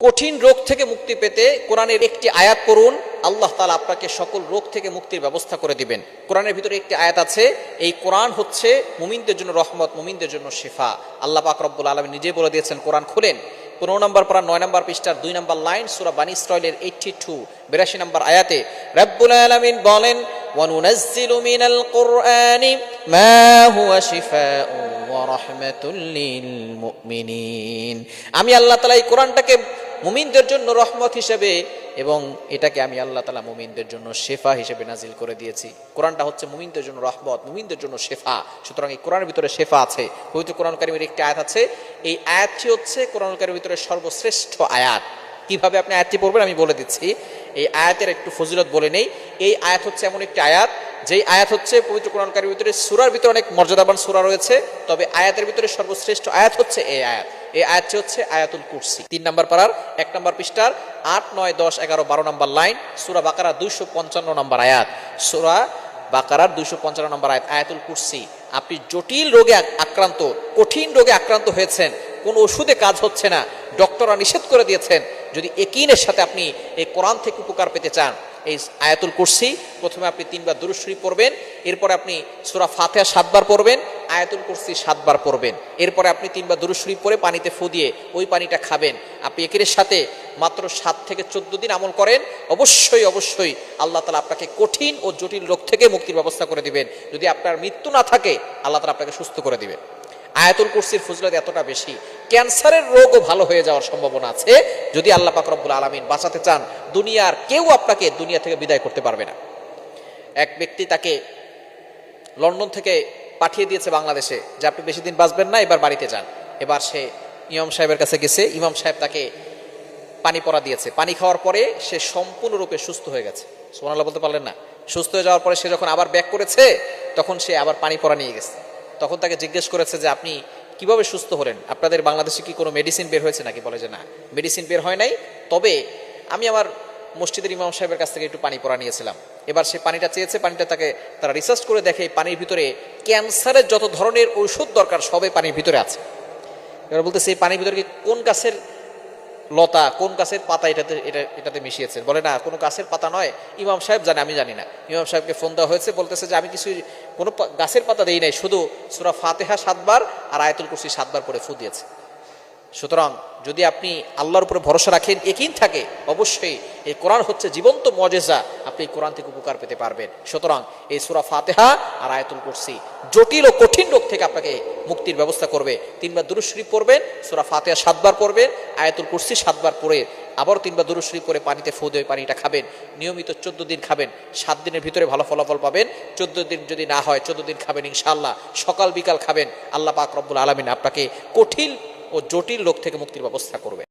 কঠিন রোগ থেকে মুক্তি পেতে কোরআনের একটি আয়াত পড়ুন, আল্লাহ তাআলা আপনাকে সকল রোগ থেকে মুক্তির ব্যবস্থা করে দিবেন। কোরআনের ভিতরে একটি আয়াত আছে, এই কোরআন হচ্ছে মুমিনদের জন্য রহমত, মুমিনদের জন্য শিফা। আল্লাহ পাক রব্বুল আলামিন নিজে বলে দিয়েছেন, কোরআন খুলেন 15 নম্বর পারা 9 নম্বর পৃষ্ঠার 2 নম্বর লাইন, সূরা বানী ইসরাঈলের 82 নম্বর আয়াতে রব্বুল আলামিন বলেন, ওয়ানুনাজ্জিলু মিনাল কুরআনি মা হুয়া শিফাউন ওয়া রাহমাতুল লিল মুমিনিন। আমি আল্লাহ তাআলা এই কোরআনটাকে মুমিনদের জন্য রহমত হিসেবে এবং এটাকে আমি আল্লাহ তাআলা মুমিনদের জন্য শেফা হিসেবে নাজিল করে দিয়েছি। কোরআনটা হচ্ছে মুমিনদের জন্য রহমত, মুমিনদের জন্য শেফা। সুতরাং এই কোরআনের ভিতরে শেফা আছে। পবিত্র কোরআন কারীমের একটি আয়াত আছে, এই আয়াতটি হচ্ছে কোরআন কারীমের ভিতরে সর্বশ্রেষ্ঠ আয়াত। কিভাবে আপনি আয়াতটি পড়বেন আমি বলে দিচ্ছি। এই আয়াতের একটু ফজিলত বলে নেই। এই আয়াত হচ্ছে এমন একটি আয়াত, যেই আয়াত হচ্ছে পবিত্র কোরআন কারীমের ভিতরে সূরার ভিতরে অনেক মর্যাদাবান সূরা রয়েছে, তবে আয়াতের ভিতরে সর্বশ্রেষ্ঠ আয়াত হচ্ছে এই আয়াত। এই আয়াতটি হচ্ছে আয়াতুল কুরসি। 3 নম্বর পারার 1 নম্বর পৃষ্ঠার 8, 9, 10, 11, 12 নম্বর লাইন, সূরা বাকারা 255 নম্বর আয়াত। সূরা বাকারার 255 নম্বর আয়াত, আয়াতুল কুরসি। আপনি জটিল রোগে আক্রান্ত, কঠিন রোগে আক্রান্ত হয়েছেন, কোন ওষুধে কাজ হচ্ছে না, ডক্টররা নিষেধ করে দিয়েছেন, যদি ইয়াকিনের সাথে আপনি এই কোরআন থেকে উপকার পেতে চান, এই আয়াতুল কুরসি প্রথমে আপনি 3 বার দুরূদ শরীফ পড়বেন, এরপরে আপনি সূরা ফাতিহা 7 বার পড়বেন, আয়াতুল কুরসি 7 বার পড়বেন, এরপরে আপনি 3 বার দুরূদ শরীফ পড়ে পানিতে ফু দিয়ে ওই পানিটা খাবেন। আপনি ইয়াকিনের সাথে মাত্র 7 থেকে 14 দিন আমল করেন, অবশ্যই অবশ্যই আল্লাহ তাআলা আপনাকে কঠিন ও জটিল রোগ থেকে মুক্তির ব্যবস্থা করে দিবেন। যদি আপনার মৃত্যু না থাকে, আল্লাহ তাআলা আপনাকে সুস্থ করে দিবেন। আয়াতুল কুরসির ফজিলত এতটা বেশি, ক্যান্সারের রোগও ভালো হয়ে যাওয়ার সম্ভাবনা আছে। যদি আল্লাহ পাক রব্বুল আলামিন বাঁচাতে চান, দুনিয়ার কেউ আপনাকে দুনিয়া থেকে বিদায় করতে পারবে না। এক ব্যক্তি তাকে লন্ডন থেকে পাঠিয়ে দিয়েছে বাংলাদেশে, যে আপনি বেশি দিন বাঁচবেন না, এবার বাড়িতে যান। এবার সে ইমাম সাহেবের কাছে গেছে, ইমাম সাহেব তাকে পানি পড়া দিয়েছে। পানি খাওয়ার পরে সে সম্পূর্ণরূপে সুস্থ হয়ে গেছে। সুবহানাল্লাহ বলতে পারলেন না? সুস্থ হয়ে যাওয়ার পরে সে যখন আবার ব্যাক করেছে, তখন সে আবার পানি পড়া নিয়ে গেছে। তখন তাকে জিজ্ঞেস করেছে যে আপনি কিভাবে সুস্থ হলেন, আপনাদের বাংলাদেশে কি কোনো মেডিসিন বের হয়েছে নাকি? বলে যে না, মেডিসিন বের হয় নাই, তবে আমি আমার মসজিদের ইমাম সাহেবের কাছ থেকে একটু পানি পড়া নিয়েছিলাম। এবার সে পানিটা চেয়েছে, পানিটা তারা রিসার্চ করে দেখে এই পানির ভিতরে ক্যান্সারের যত ধরনের ঔষধ দরকার সবই পানির ভিতরে আছে। এবার বলতেছে এই পানির ভিতরে কি কোন গাছের লতা, কোন গাছের পাতা এটাতে মিশিয়েছেন? বলে না, কোনো গাছের পাতা নয়, ইমাম সাহেব জানে, আমি জানি না। ইমাম সাহেবকে ফোন দেওয়া হয়েছে, বলতেছে যে আমি কোনো গাছের পাতা দেই নাই, শুধু সূরা ফাতিহা 7 বার আর আয়াতুল কুরসি 7 বার পড়ে ফু দিয়েছে। সুতরাং যদি আপনি আল্লাহর উপরে ভরসা রাখেন, ইয়াকিন থাকে, অবশ্যই এই কোরআন হচ্ছে জীবন্ত মুজিজা, আপনি এই কোরআন থেকে উপকার পেতে পারবেন। সুতরাং এই সূরা ফাতিহা আর আয়াতুল কুরসি জটিল ও কঠিন রোগ থেকে আপনাকে মুক্তির ব্যবস্থা করবে। 3 বার দুরূদ শরীফ পড়বেন, সূরা ফাতিহা 7 বার পড়বেন, আয়াতুল কুরসি 7 বার পড়ে আবার 3 বার দুরূদ শরীফ করে পানিতে ফু দিয়ে পানিটা খাবেন। নিয়মিত 14 দিন খাবেন, 7 দিনের ভিতরে ভালো ফলাফল পাবেন। 14 দিন যদি না হয়, 14 দিন খাবেন ইনশাআল্লাহ, সকাল বিকাল খাবেন। আল্লাহ পাক রব্বুল আলামিন আপনাকে কঠিন ও জটিল রোগ থেকে মুক্তির ব্যবস্থা করবে।